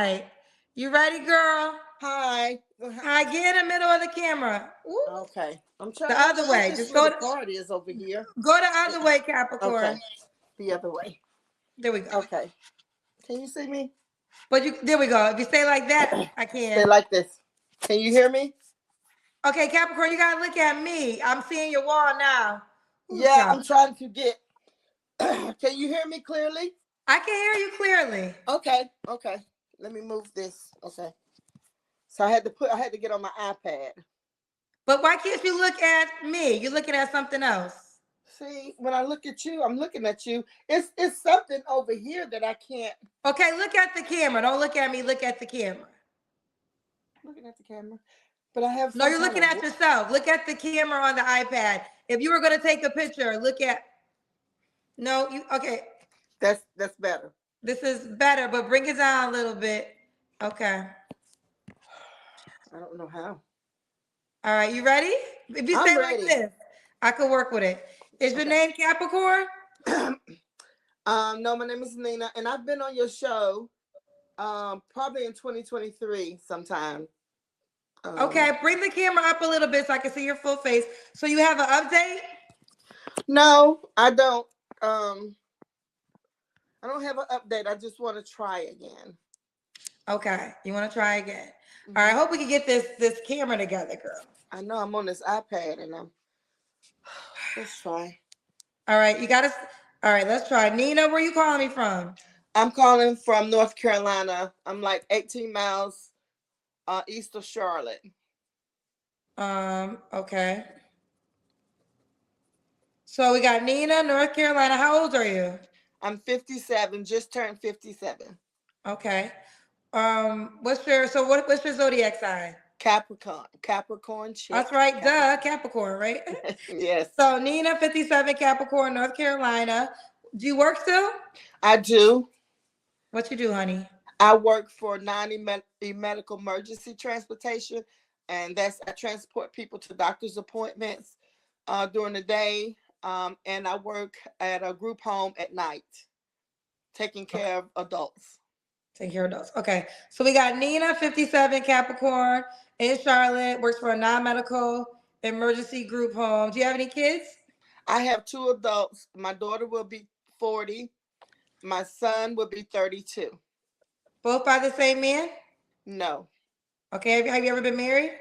right. You ready, girl? Hi. Hi, get in the middle of the camera. Ooh, Okay. I'm the trying. I don't other know what way. this Just go little to, card is over here. go the other way, Capricorn. Okay. The other way. There we go. Okay. Can you see me? But you there we go. If you stay like that, I Stay can. like this. Can you hear me? Okay, Capricorn, you gotta look at me. I'm seeing your wall now. Ooh, Yeah, child. I'm trying to get. Can you hear me clearly? I can hear you clearly. Okay. Okay. Let me move this. Okay. So I had to get on my iPad. But why can't you look at me? You're looking at something else. See, when I look at you, I'm looking at you. It's something over here that I can't. Okay, look at the camera. Don't look at me, look at the camera. Looking at the camera, but I have No, some you're kind looking of. at yourself. Look at the camera on the iPad. If you were gonna take a picture, look at no, you okay. That's better. This is better, but bring it down a little bit. Okay. I don't know how. All right, you ready? If you I'm stay like ready. this, I could work with it. Is your Okay. name Capricorn? No, my name is Nina, and I've been on your show, probably in 2023 sometime. Okay, Um, bring the camera up a little bit so I can see your full face. So you have an update? no, I don't. Um, I don't have an update. I just want to try again. Okay, you want to try again. All right, I Hmm. hope we can get this camera together, girl. I know I'm on this iPad, and I'm. Let's try. All right, you got to. All right, let's try. Nina, where you calling me from? I'm calling from North Carolina. I'm like 18 miles east of Charlotte. Okay. So we got Nina, North Carolina. How old are you? I'm 57. Just turned 57. Okay. What's your zodiac sign? Capricorn. Capricorn That's chick. right, duh, Capricorn. Capricorn, right? Yes, So Nina, 57, Capricorn, North Carolina. Do you work still? I do. What you do, honey? I work for medical emergency transportation, and that's I transport people to doctor's appointments during the day, and I work at a group home at night, taking Okay, care of adults. take care of those. Okay, so we got Nina, 57, Capricorn, in Charlotte, works for a non-medical emergency group home. Do you have any kids? I have two adults. My daughter will be 40. My son will be 32. Both by the same man? No, Okay, have you ever been married?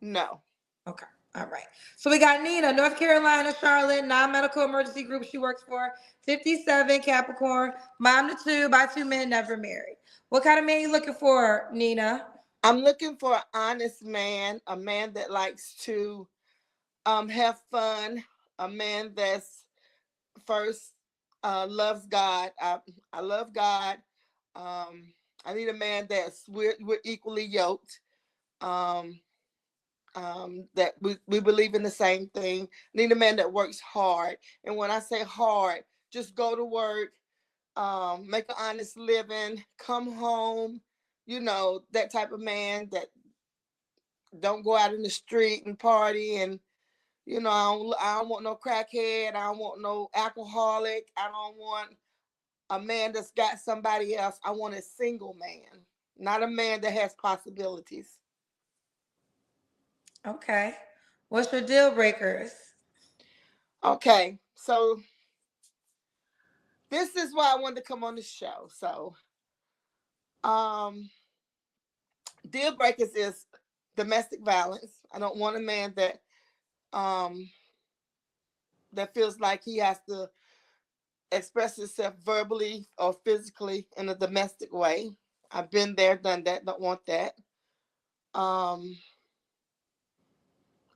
no. Okay. All right. So we got Nina, North Carolina, Charlotte, non-medical emergency group she works for, 57, Capricorn, mom to two, by two men, never married. What kind of man you looking for, Nina? I'm looking for an honest man, a man that likes to have fun, a man that's first loves God. I love God. Um, I need a man that's we're equally yoked. Um, that we believe in the same thing. Need a man that works hard. And when I say hard, just go to work, make an honest living, come home. You know, that type of man that don't go out in the street and party and I don't want no crackhead. I don't want no alcoholic. I don't want a man that's got somebody else. I want a single man, not a man that has possibilities. Okay. What's your deal breakers? Okay, so this is why I wanted to come on the show. So, um, deal breakers is domestic violence. I don't want a man um that feels like he has to express himself verbally or physically in a domestic way. I've been there, done that. Don't want that. Um,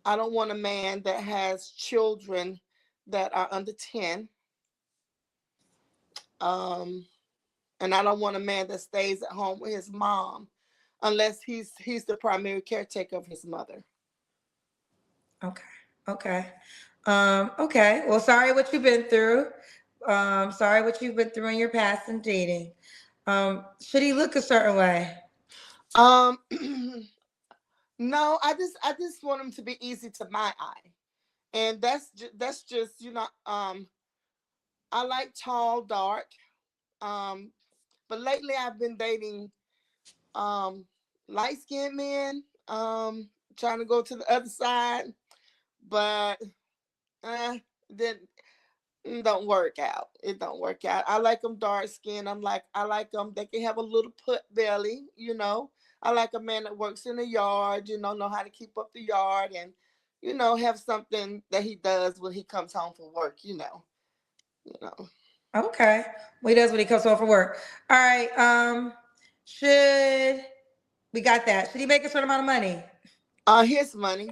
I don't want a man that has children that are under 10. Um, and I don't want a man that stays at home with his mom unless he's the primary caretaker of his mother. Okay. Okay. Okay. Well, sorry what you've been through. Sorry what you've been through in your past and dating. Should he look a certain way? Um, no, I just want him to be easy to my eye, and that's just I like tall, dark. Um, but lately I've been dating. Um, Light skinned men, trying to go to the other side, but then it don't work out. It don't work out. I like them dark skinned. I like them. They can have a little put belly, you know. I like a man that works in the yard, know how to keep up the yard and, have something that he does when he comes home from work, you know. Okay. Well, he does when he comes home from work. All right. Should we got that? Should he make a certain amount of money? His money,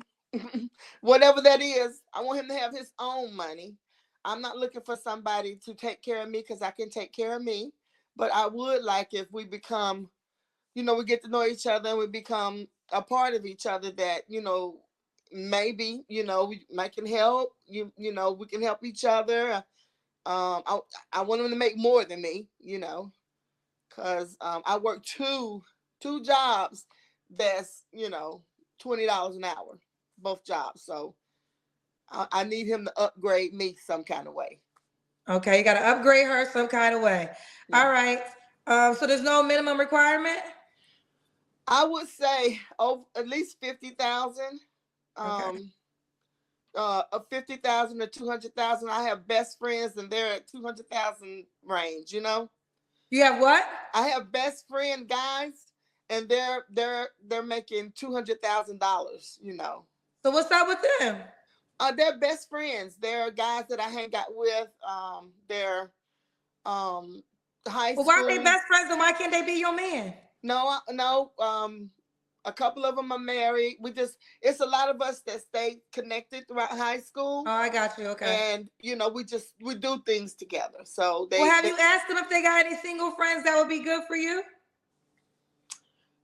whatever that is. I want him to have his own money. I'm not looking for somebody to take care of me because I can take care of me. But I would like if we become, we get to know each other and we become a part of each other that, maybe, we can help, we can help each other. I want him to make more than me, because I work two jobs that's, $20 an hour, both jobs. So I need him to upgrade me some kind of way. Okay, you got to upgrade her some kind of way. Yeah. All right. So there's no minimum requirement. I would say at least 50,000. Okay. Um, 50,000 to 200,000. I have best friends and they're at 200,000 range. You have what? I have best friend guys and they're making $200,000. So what's up with them? They're best friends. They're guys that I hang out with. They're high Well, why are they school. best friends and why can't they be your man? No, no. A couple of them are married. It's a lot of us that stay connected throughout high school. Oh, I got you. Okay. And we do things together. So Well, have you asked them if they got any single friends that would be good for you?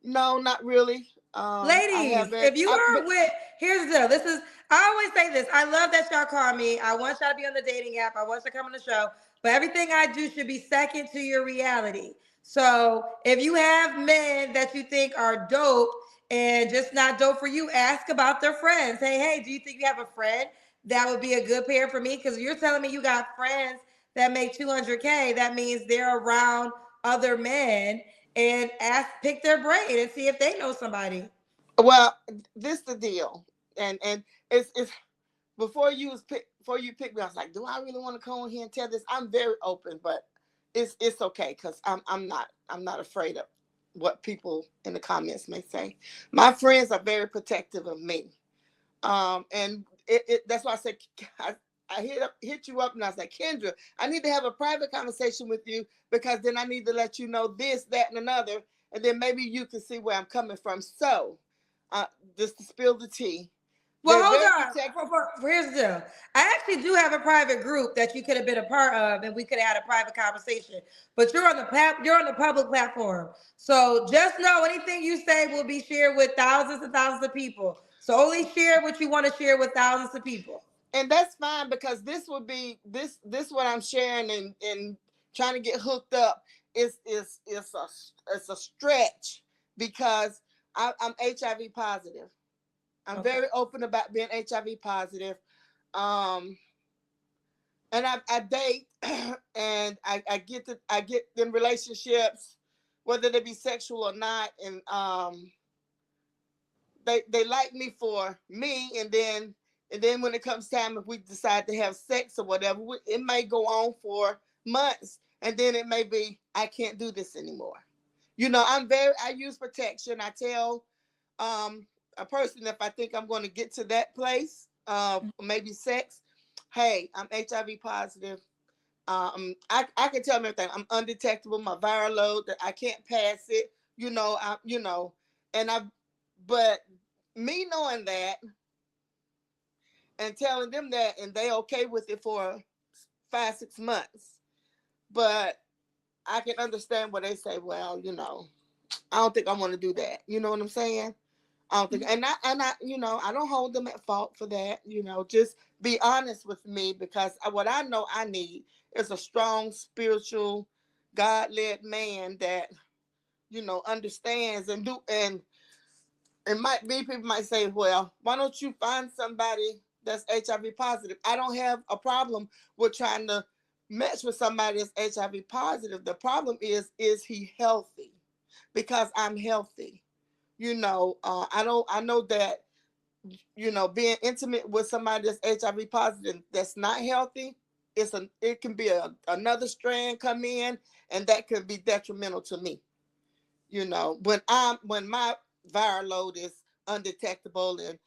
No, not really. I Ladies, haven't. if you are with, here's the deal. I always say this. I love that y'all call me. I want y'all to be on the dating app. I want you to come on the show. But everything I do should be second to your reality. So if you have men that you think are dope and just not dope for you, ask about their friends. Hey, do you think you have a friend that would be a good pair for me? Because you're telling me you got friends that make 200K. That means they're around other men and pick their brain and see if they know somebody. Well, this the deal, and it's before you pick me, I was like, do I really want to come on here and tell this? I'm very open, but it's okay because I'm not afraid of what people in the comments may say. My friends are very protective of me, and that's why I said I hit you up and I was like, Kendra, I need to have a private conversation with you because then I need to let you know this, that, and another, and then maybe you can see where I'm coming from. So, just to spill the tea, Well, they're hold very on. protective. Here's the deal. I actually do have a private group that you could have been a part of, and we could have had a private conversation. But you're on the public platform, so just know anything you say will be shared with thousands and thousands of people. So only share what you want to share with thousands of people. And that's fine because this would be this what I'm sharing and trying to get hooked up is a stretch because I'm HIV positive. I'm Okay. very open about being HIV positive. Um, and I date and I get them relationships, whether they be sexual or not, and they like me for me, and then when it comes time, if we decide to have sex or whatever, it may go on for months, and then it may be I can't do this anymore. I use protection. I tell a person if I think I'm going to get to that place, maybe sex, hey, I'm HIV positive. I can tell them everything. I'm undetectable. My viral load that I can't pass it. And but me knowing that and telling them that, and they okay with it for 5 6 months, but I can understand what they say. Well, I don't think I want to do that. You know what I'm saying? I don't think, and I, I don't hold them at fault for that. Just be honest with me because what I know I need is a strong spiritual, God-led man that understands and do and might be people might say, well, why don't you find somebody that's HIV positive? I don't have a problem with trying to match with somebody that's HIV positive. The problem is he healthy? because I'm healthy. I know that, being intimate with somebody that's HIV positive that's not healthy, it can be another strand come in, and that could be detrimental to me. When my viral load is undetectable, and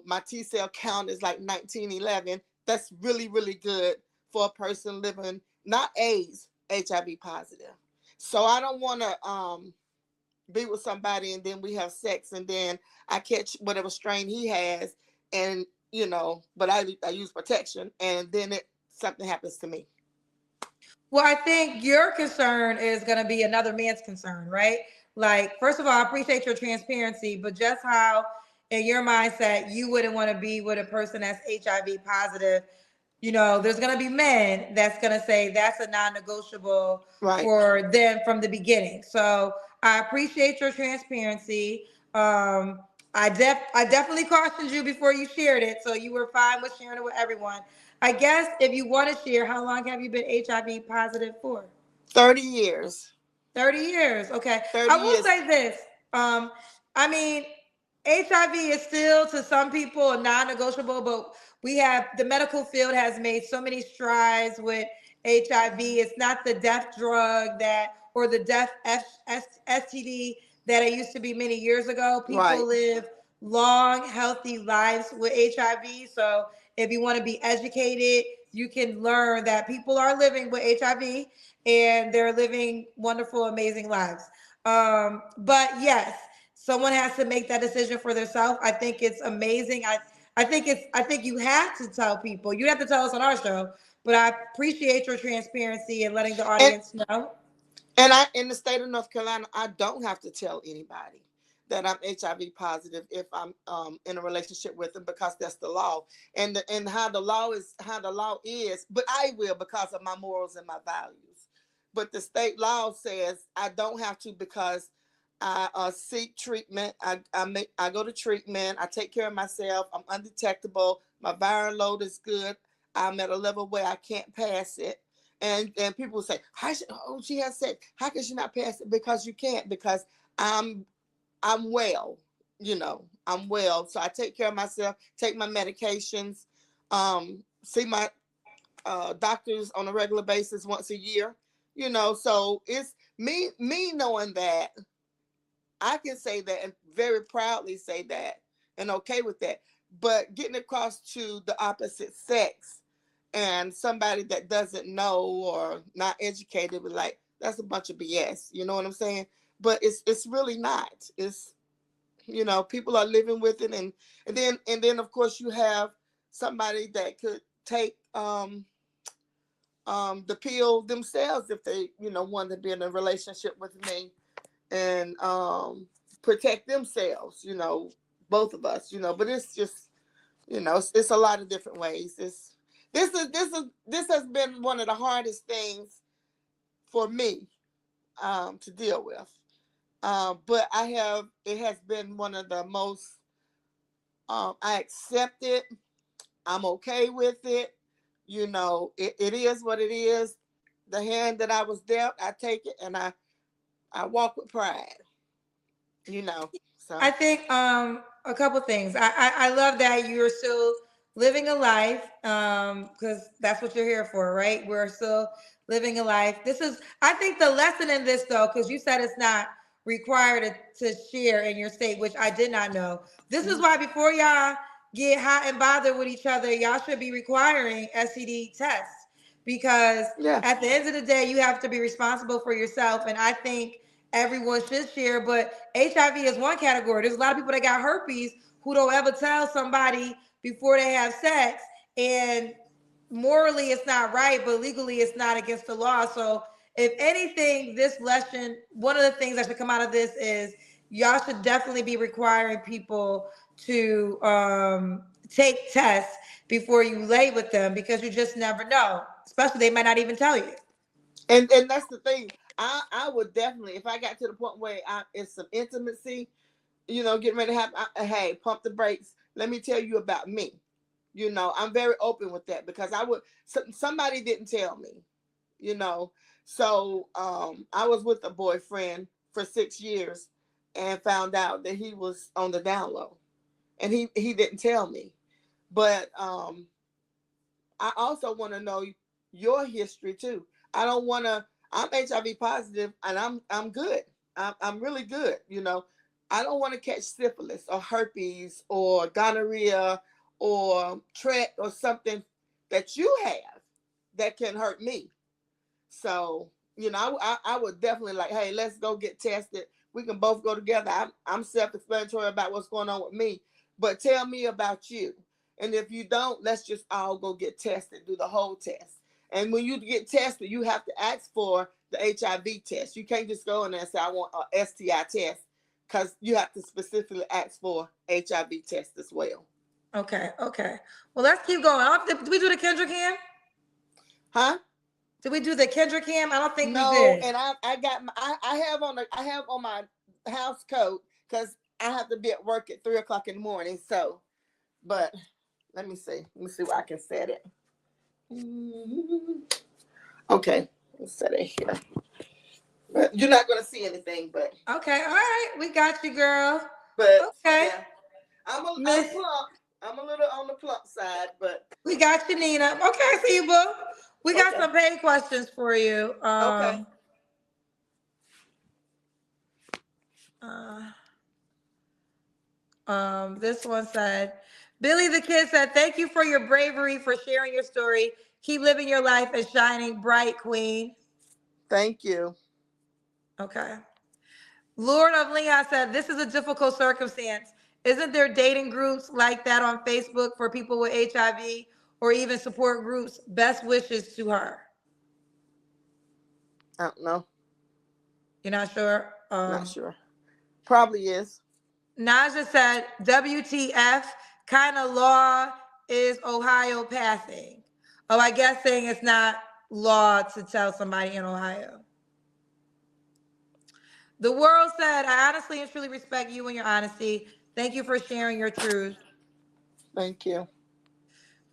my T cell count is like 1911, that's really, really good for a person living not AIDS, HIV positive. So I don't want to be with somebody and then we have sex and then I catch whatever strain he has, and but I use protection, and then something happens to me. Well, I think your concern is going to be another man's concern, right? Like, first of all, I appreciate your transparency, but just how in your mindset you wouldn't want to be with a person that's HIV positive, there's going to be men that's going to say that's a non-negotiable Right. for them from the beginning. So I appreciate your transparency. I definitely cautioned you before you shared it, so you were fine with sharing it with everyone. I guess if you want to share, how long have you been HIV positive for? 30 years. 30 years. Okay. 30 I will years. say this. Um, I mean, HIV is still to some people a non-negotiable, but we have the medical field has made so many strides with HIV. It's not the death drug that or the death STD that it used to be many years ago. People Right. live long, healthy lives with HIV. So if you want to be educated, you can learn that people are living with HIV and they're living wonderful, amazing lives. But yes, someone has to make that decision for themselves. I think it's amazing. I think you have to tell people. You have to tell us on our show, but I appreciate your transparency and letting the And audience know. I in the state of North Carolina, I don't have to tell anybody that I'm HIV positive if I'm in a relationship with them, because that's the law. And how the law is, but I will because of my morals and my values. But the state law says I don't have to, because I seek treatment. I go to treatment. I take care of myself. I'm undetectable. My viral load is good. I'm at a level where I can't pass it. And people say, she has sex. How can she not pass it? Because you can't. Because I'm I'm well. I'm well. So I take care of myself. Take my medications. See my doctors on a regular basis once a year. So it's me knowing that I can say that and very proudly say that and okay with that. But getting across to the opposite sex and somebody that doesn't know or not educated was like, that's a bunch of BS. You know what I'm saying? But it's really not. It's people are living with it, and then of course you have somebody that could take the pill themselves if they want to be in a relationship with me, and protect themselves, both of us, but it's just it's a lot of different ways. This has been one of the hardest things for me to deal with, but it has been one of the most, I accept it. I'm okay with it. It is what it is. The hand that I was dealt, I take it, and I walk with pride. So I think a couple things. I love that you're still living a life because that's what you're here for, right? We're still living a life. This is I think the lesson in this though, because you said it's not required to share in your state, which I did not know. This is why before y'all get hot and bothered with each other, y'all should be requiring STD tests because yeah. at the end of the day, you have to be responsible for yourself. And I think everyone should share, but HIV is one category. There's a lot of people that got herpes who don't ever tell somebody before they have sex. And morally, it's not right, but legally, it's not against the law. So, if anything, this lesson, one of the things that should come out of this is y'all should definitely be requiring people to take tests before you lay with them because you just never know. Especially, they might not even tell you. And that's the thing. I would definitely, if I got to the point where it's some intimacy, getting ready to happen. Hey, pump the brakes. Let me tell you about me. I'm very open with that because somebody didn't tell me. you know. So I was with a boyfriend for 6 years and found out that he was on the down low, and he didn't tell me. But I also want to know your history too. I don't want to. I'm HIV positive, and I'm good. I'm really good. You know, I don't want to catch syphilis or herpes or gonorrhea or Tret or something that you have that can hurt me. So, you know, I would definitely like, hey, let's go get tested. We can both go together. I'm self-explanatory about what's going on with me, but tell me about you. And if you don't, let's just all go get tested, do the whole test. And when you get tested, you have to ask for the HIV test. You can't just go in there and say, I want a STI test, because you have to specifically ask for HIV test as well. Okay, okay. Well, let's keep going. Did we do the Kendra cam? Huh? Did we do the Kendra cam? I don't think we No, did. and I got I have on my house coat because I have to be at work at 3 o'clock in the morning. So, but let me see where I can set it. Okay, let's set it here. But you're not gonna see anything, but Okay, all right. We got you, girl. but Okay. yeah, I'm Miss, plump. I'm a little on the plump side, but we got you, Nina. Okay, I see you, boo. We got okay, some paid questions for you. okay. Uh, this one said, Billy the Kid said, thank you for your bravery, for sharing your story. Keep living your life and shining bright, queen. Thank you. Okay. Lord of Leon said, this is a difficult circumstance. Isn't there dating groups like that on Facebook for people with HIV, or even support groups? Best wishes to her. I don't know. You're not sure? Not sure. Probably is. Naja said, WTF kind of law is Ohio passing? Oh, I guess saying it's not law to tell somebody in Ohio. The world said, I honestly and truly respect you and your honesty. Thank you for sharing your truth. Thank you.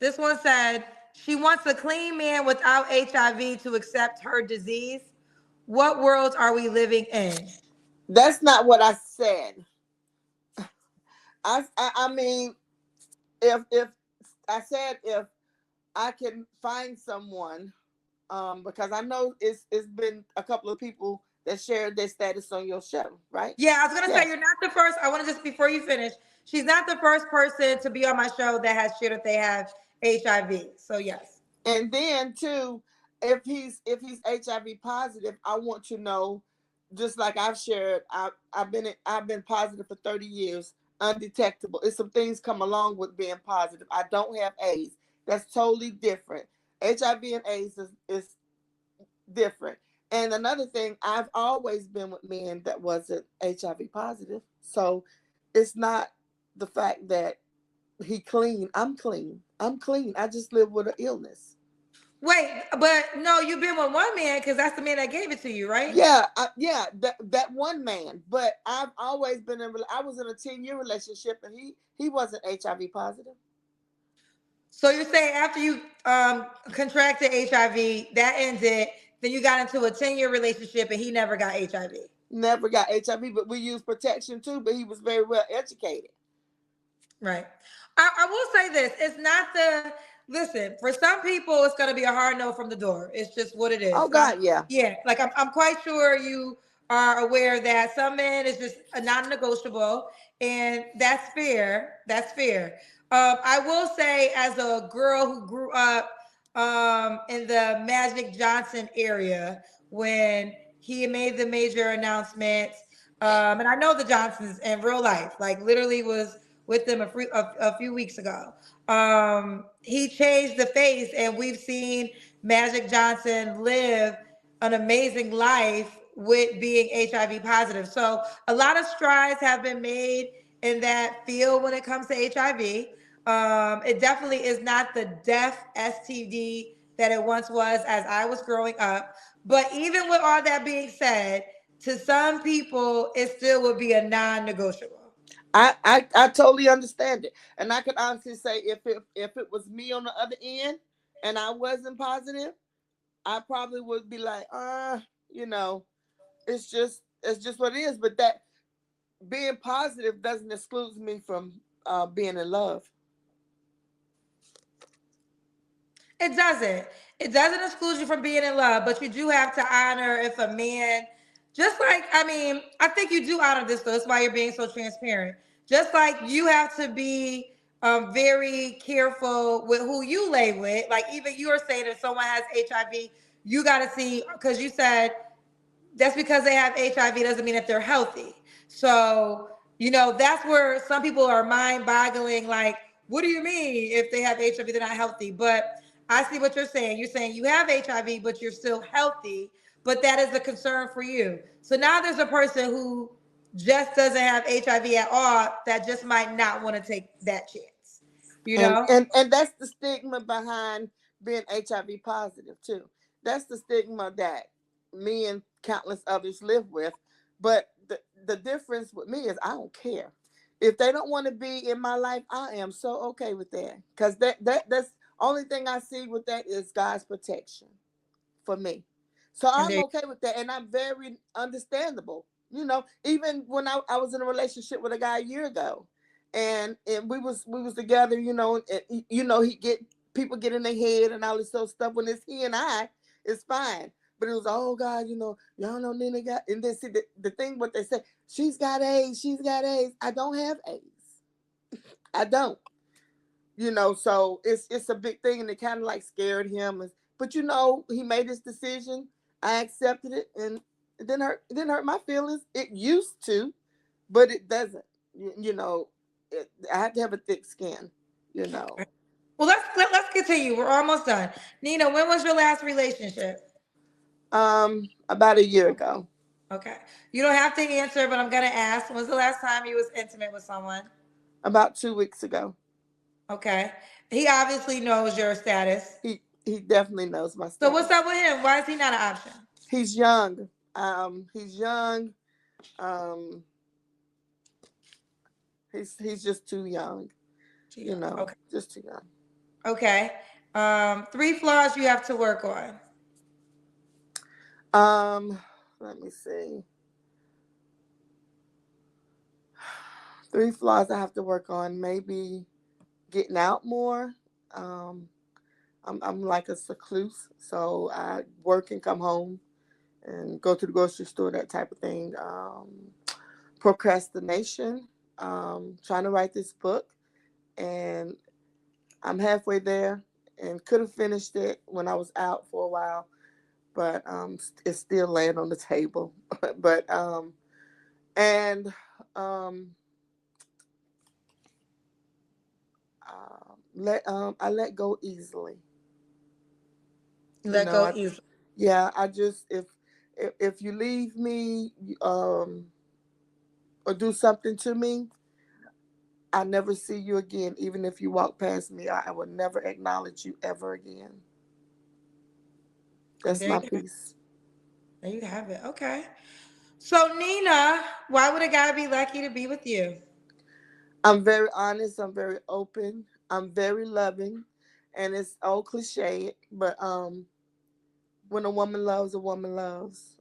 This one said, she wants a clean man without HIV to accept her disease. What world are we living in? That's not what I said. I mean, if I said if I can find someone, because I know it's been a couple of people that shared their status on your show, right? Yeah, I was gonna say Yes. you're not the first. I want to just before you finish, she's not the first person to be on my show that has shared that they have HIV. So yes. And then too, if he's HIV positive, I want to know, just like I've shared, I've been positive for 30 years, undetectable. It's some things come along with being positive. I don't have AIDS. That's totally different. HIV and AIDS is different. And another thing, I've always been with men that wasn't HIV positive. So it's not the fact that he clean. I'm clean. I'm clean. I just live with an illness. Wait, but no, you've been with one man because that's the man that gave it to you, right? Yeah, yeah, that one man. But I've always been in. I was in a 10-year relationship, and he wasn't HIV positive. So you're saying after you contracted HIV, that ended, then you got into a 10-year relationship and he never got HIV. Never got HIV, but we used protection too. But he was very well educated. Right. I will say this. It's not the listen, for some people it's gonna be a hard no from the door. It's just what it is. Oh God, yeah. Yeah, like I'm quite sure you are aware that some men is just a non-negotiable, and that's fair. That's fair. I will say, as a girl who grew up in the Magic Johnson area when he made the major announcements, and I know the Johnsons in real life, like literally was with them a few weeks ago. He changed the face, and we've seen Magic Johnson live an amazing life with being HIV positive. So a lot of strides have been made in that field when it comes to HIV. It definitely is not the death STD that it once was as I was growing up. But even with all that being said, to some people, it still would be a non-negotiable. I totally understand it, and I could honestly say if it was me on the other end and I wasn't positive, I probably would be like, you know, it's just it's just what it is. But that being positive doesn't exclude me from being in love. It doesn't. It doesn't exclude you from being in love, but you do have to honor if a man, just like, I mean, I think you do honor this though. That's why you're being so transparent. Just like you have to be very careful with who you lay with. Like, even you are saying if someone has HIV, you got to see, because you said that's because they have HIV doesn't mean that they're healthy. So, that's where some people are mind boggling. Like, what do you mean if they have HIV, they're not healthy? But I see what you're saying. You're saying you have HIV, but you're still healthy. But that is a concern for you. So now there's a person who just doesn't have HIV at all that just might not want to take that chance. You and know? and and that's the stigma behind being HIV positive too. That's the stigma that me and countless others live with. But the difference with me is I don't care if they don't want to be in my life. I am so okay with that, because that's only thing I see with that is God's protection for me. So And I'm there, okay with that, and I'm very understandable. Even when I was in a relationship with a guy a year ago, and we was together. He get people get in their head and all this sort of stuff. When it's he and I, it's fine. But it was, oh God, y'all know Nina got, and then see the thing what they say, she's got AIDS. I don't have AIDS. I don't. So it's a big thing, and it kind of like scared him. But he made his decision. I accepted it, and it didn't hurt my feelings. It used to, but it doesn't. I have to have a thick skin. You know, well, let's continue. We're almost done. Nina, when was your last relationship? about a year ago, Okay. You don't have to answer, but I'm gonna ask. When's the last time you was intimate with someone? about 2 weeks ago. Okay. He obviously knows your status. He definitely knows my So what's status. up with him? Why is he not an option? He's young. He's young. Um, he's just too young. Too young. Okay. Just too young. Okay. Three flaws you have to work on. Um, Let me see. Three flaws I have to work on. Maybe getting out more. Um, I'm like a secluse, so I work and come home and go to the grocery store, that type of thing. Procrastination. Trying to write this book, and I'm halfway there, and could have finished it when I was out for a while, but it's still laying on the table. but and um, I let go easily. You You let know, go I easily. Yeah, I just if you leave me or do something to me, I never see you again. Even if you walk past me, I will never acknowledge you ever again. And That's there you my have it. piece. There you have it. Okay. So Nina, why would a guy be lucky to be with you? I'm very honest. I'm very open. I'm very loving, and it's old cliche, but when a woman loves, a woman loves.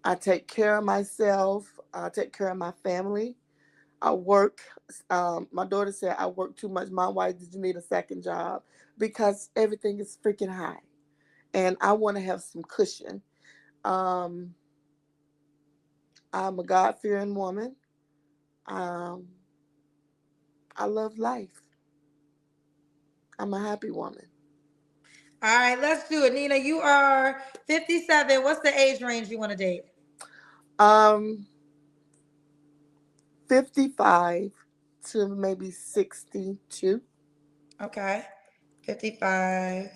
I take care of myself. I take care of my family. I work. My daughter said I work too much. My wife, did you need a second job? Because everything is freaking high, and I want to have some cushion. Um, I'm a God fearing woman. Um, I love life. I'm a happy woman. All right, let's do it. Nina, you are 57. What's the age range you want to date? Um, 55 to maybe 62. Okay. 55.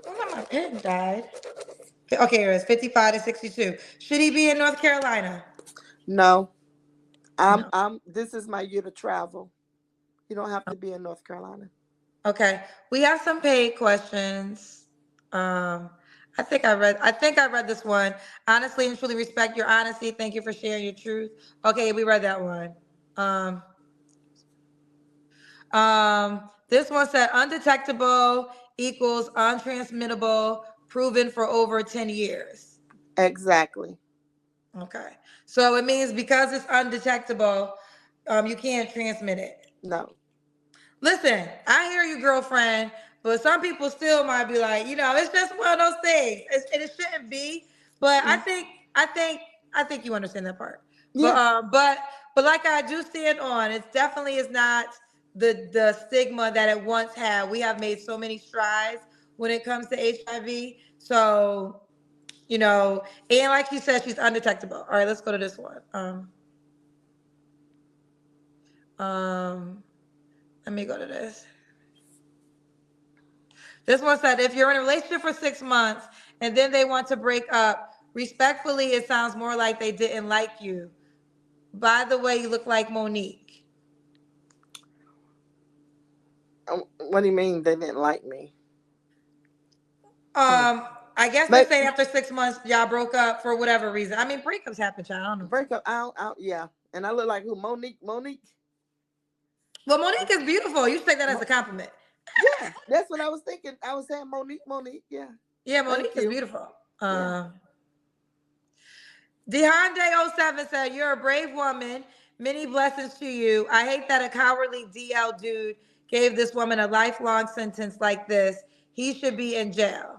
Oh, my pen died. Okay, here it is. 55 to 62. Should he be in North Carolina? No, No. this is my year to travel. You don't have to be in North Carolina. Okay. We have some paid questions. Um, I think I read this one. Honestly and truly respect your honesty. Thank you for sharing your truth. Okay, we read that one. Um, this one said undetectable equals untransmittable, proven for over 10 years. Exactly. Okay. So it means because it's undetectable, you can't transmit it. No. Listen, I hear you, girlfriend, but some people still might be like, it's just one of those things, and it shouldn't be. But I Mm. think, I think, I think you understand that part. But, Yeah. but like I do stand on, it definitely is not the stigma that it once had. We have made so many strides when it comes to HIV. So, and like she said, she's undetectable. All right, let's go to this one. Um, let me go to this. This one said, if you're in a relationship for 6 months and then they want to break up, respectfully, it sounds more like they didn't like you. By the way, you look like Monique. What do you mean they didn't like me? Um, I guess they're but saying after 6 months, y'all broke up for whatever reason. I mean, breakups happen, child. I don't know. break up out, yeah. And I look like who? Monique. Well, Monique is beautiful. You should take that as a Mo- compliment. yeah, that's what I was thinking. I was saying Monique. Yeah, Yeah, thank Monique is you. beautiful. Yeah. DeHonde07 said, you're a brave woman. Many blessings to you. I hate that a cowardly DL dude gave this woman a lifelong sentence like this. He should be in jail.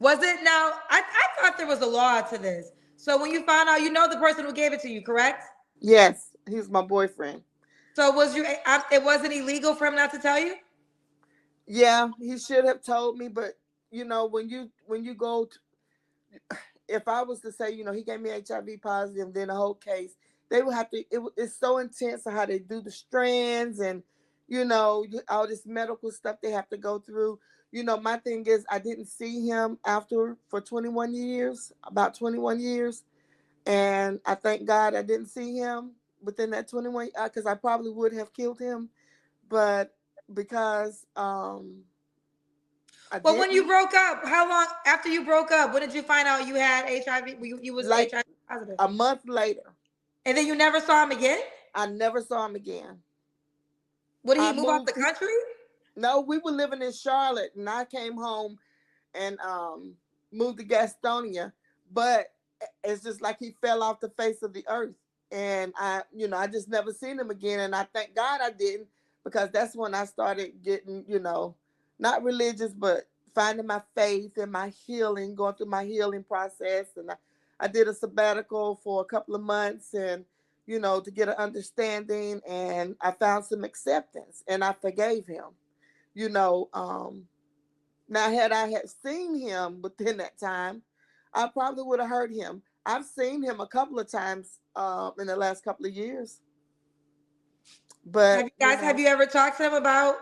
Was it now? I thought there was a law to this. So when you found out, the person who gave it to you, correct? Yes, he's my boyfriend. So it wasn't illegal for him not to tell you? Yeah, he should have told me, but when you go if I was to say, he gave me HIV positive, then the whole case, they would have to. It's so intense how they do the strands and all this medical stuff they have to go through. My thing is, I didn't see him after for 21 years, about 21 years, and I thank God I didn't see him within that 21 because I probably would have killed him, but because I Well, when you didn't, broke up, how long after you broke up, when did you find out you had HIV? You was like HIV positive, a month later, and then you never saw him again? I never saw him again. Would he I move out moved. the country? No, we were living in Charlotte, and I came home and moved to Gastonia. But it's just like he fell off the face of the earth, and I just never seen him again. And I thank God I didn't, because that's when I started getting, not religious, but finding my faith and my healing, going through my healing process. And I did a sabbatical for a couple of months, and to get an understanding, and I found some acceptance, and I forgave him. you know um Now, had I had seen him within that time, I probably would have hurt him. I've seen him a couple of times in the last couple of years, Have but you guys have you ever talked to him about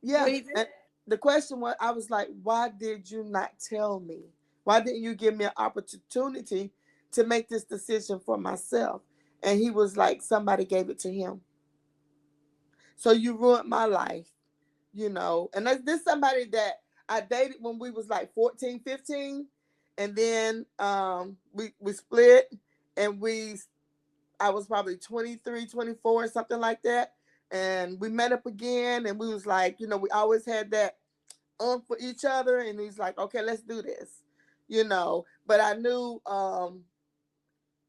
yeah. what he did? And the question was, I was like, why did you not tell me? Why didn't you give me an opportunity to make this decision for myself? And he was like, somebody gave it to him. So you ruined my life. And this somebody that I dated when we was like 14, 15, and then we split, and I was probably 23, 24, something like that, and we met up again, and we was like, we always had that for each other, and he's like, okay, let's do this. But I knew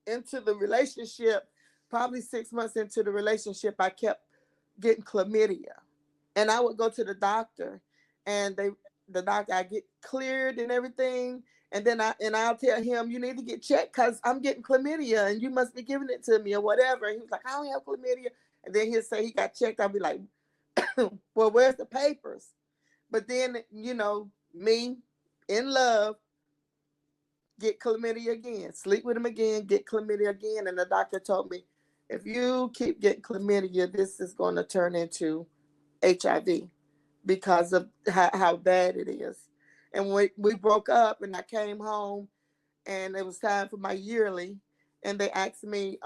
into the relationship, probably 6 months into the relationship, I kept getting chlamydia, and I would go to the doctor, and the doctor, I get cleared and everything, and then I'll tell him, you need to get checked because I'm getting chlamydia and you must be giving it to me or whatever. And he was like, I don't have chlamydia, and then he'll say he got checked. I'll be like, well, where's the papers? But then me in love, get chlamydia again, sleep with him again, get chlamydia again, and the doctor told me, if you keep getting chlamydia, this is going to turn into HIV because of how bad it is. And we broke up, and I came home, and it was time for my yearly, and they asked me,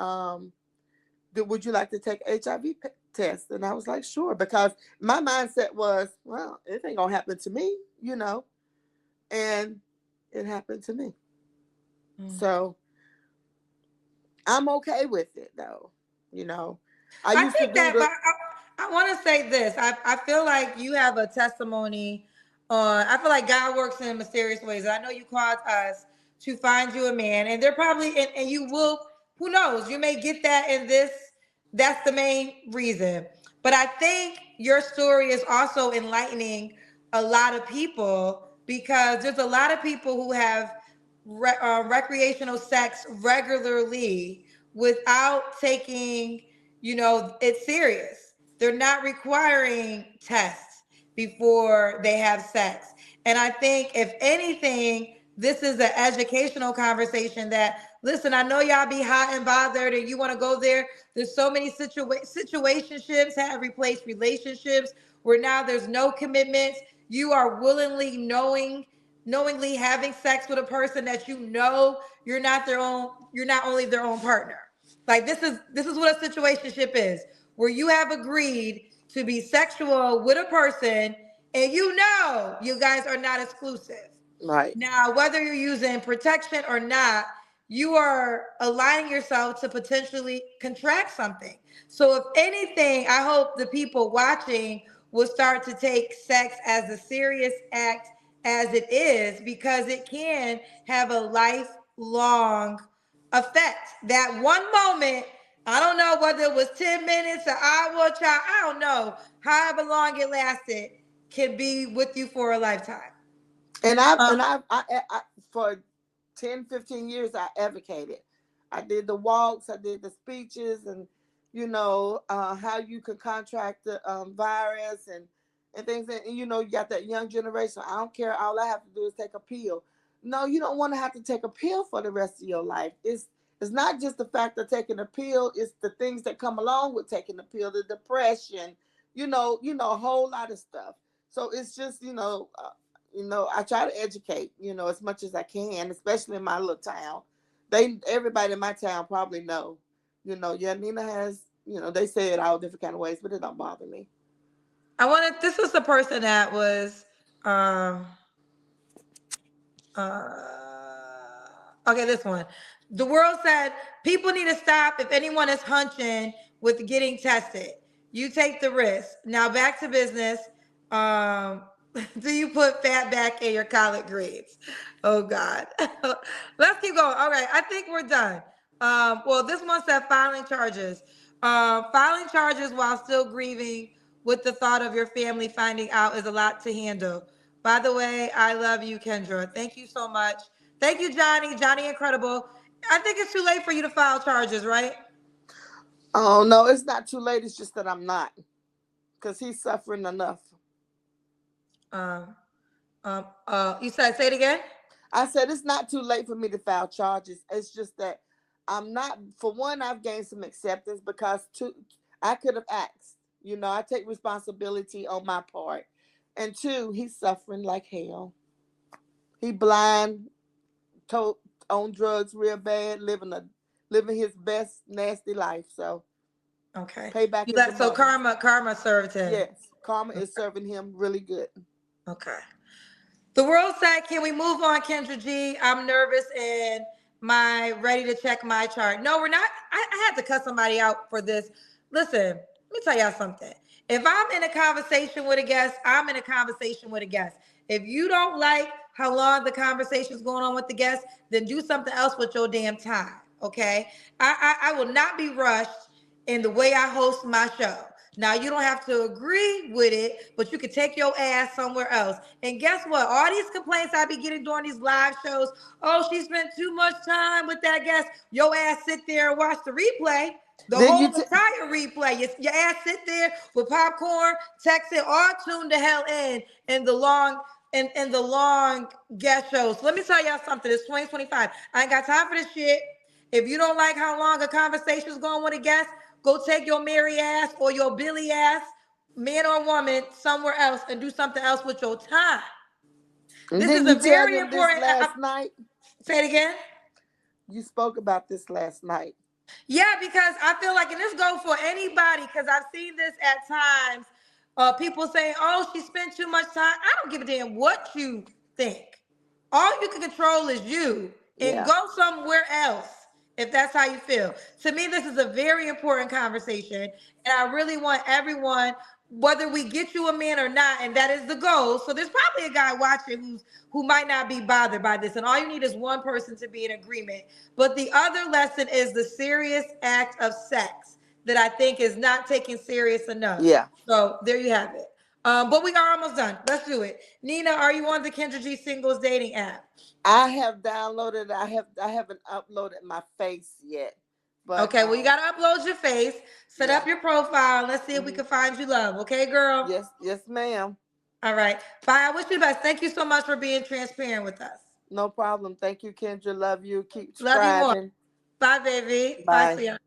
would you like to take HIV test? And I was like, sure, because my mindset was, well, it ain't gonna happen to me, and it happened to me. Mm. So I'm okay with it, though. You know, I I used to think do that, but the I want to say this. I feel like you have a testimony I feel like God works in mysterious ways. I know you called us to find you a man, and they're probably, and you will, who knows, you may get that in this. That's the main reason. But I think your story is also enlightening a lot of people because there's a lot of people who have recreational sex regularly without taking, it serious. They're not requiring tests before they have sex. And I think, if anything, this is an educational conversation that, listen, I know y'all be hot and bothered and you want to go there. There's so many situationships have replaced relationships where now there's no commitments. You are knowingly having sex with a person that you're not only their own partner. Like, this is what a situationship is, where you have agreed to be sexual with a person and you guys are not exclusive. Right. Now, whether you're using protection or not, you are aligning yourself to potentially contract something. So, if anything, I hope the people watching will start to take sex as a serious act as it is, because it can have a lifelong effect. That one moment, I don't know whether it was 10 minutes, an hour, child, I don't know, however long it lasted, can be with you for a lifetime. And I Uh, and I for 10, 15 years I advocated. I did the walks, I did the speeches, and how you could contract the virus and things. And you got that young generation. I don't care. All I have to do is take a pill. No, you don't want to have to take a pill for the rest of your life. It's not just the fact of taking a pill. It's the things that come along with taking the pill, the depression. A whole lot of stuff. So it's just I try to educate, as much as I can, especially in my little town. Everybody in my town probably know, yeah, Nina has, they say it all different kind of ways, but it don't bother me. this was the person that was, um, okay, this one. The world said people need to stop if anyone is hunching with getting tested. You take the risk. Now back to business. Um, do you put fat back in your collard greens? Oh God. Let's keep going. All right, I think we're done. Well, this one said filing charges. Filing charges while still grieving with the thought of your family finding out is a lot to handle. By the way, I love you, Kendra. Thank you so much. Thank you, Johnny. Johnny Incredible. I think it's too late for you to file charges, right? Oh no, it's not too late. It's just that I'm not, because he's suffering enough. Um, you said, say it again? I said it's not too late for me to file charges. It's just that I'm not. For one, I've gained some acceptance because two, I could have asked. I take responsibility on my part, and two, he's suffering like hell. He blind, to, on drugs real bad, living his best nasty life. So Okay. payback You is a let, so mother. karma served him. Yes, karma is serving him really good. Okay. The world said, can we move on, Kendra G? I'm nervous and ready to check my chart. No, we're not. I had to cut somebody out for this. Listen, let me tell y'all something. If I'm in a conversation with a guest, I'm in a conversation with a guest. If you don't like how long the conversation is going on with the guest, then do something else with your damn time. Okay. I will not be rushed in the way I host my show. Now, you don't have to agree with it, but you can take your ass somewhere else. And guess what? All these complaints I be getting during these live shows, oh, she spent too much time with that guest. Your ass sit there and watch the replay, the Then whole you entire replay. Your ass sit there with popcorn, texting, all tuned the hell in the long guest shows. So let me tell y'all something. It's 2025. I ain't got time for this shit. If you don't like how long a conversation is going with a guest, go take your Mary ass or your Billy ass, man or woman, somewhere else and do something else with your time. and This is then a you tell very them this important. last night. Say it again. You spoke about this last night. Yeah, because I feel like, and this go for anybody, because I've seen this at times. People saying, "Oh, she spent too much time." I don't give a damn what you think. All you can control is you, and Yeah. go somewhere else if that's how you feel. To me, this is a very important conversation, and I really want everyone. whether we get you a man or not, and that is the goal. So there's probably a guy watching who might not be bothered by this, and all you need is one person to be in agreement. But the other lesson is the serious act of sex that I think is not taken serious enough. Yeah. So there you have it. But we are almost done. Let's do it. Nina, are you on the Kendra G singles dating app? I have downloaded. I haven't uploaded my face yet, but Okay, well, you got to upload your face, set yeah. up your profile. Let's see if we Hmm. can find you love. Okay, girl? Yes, yes, ma'am. All right. Bye. I wish you the best. Thank you so much for being transparent with us. No problem. Thank you, Kendra. Love you. Keep Love you more. striving. Bye, baby. Bye, Bye. sweetheart.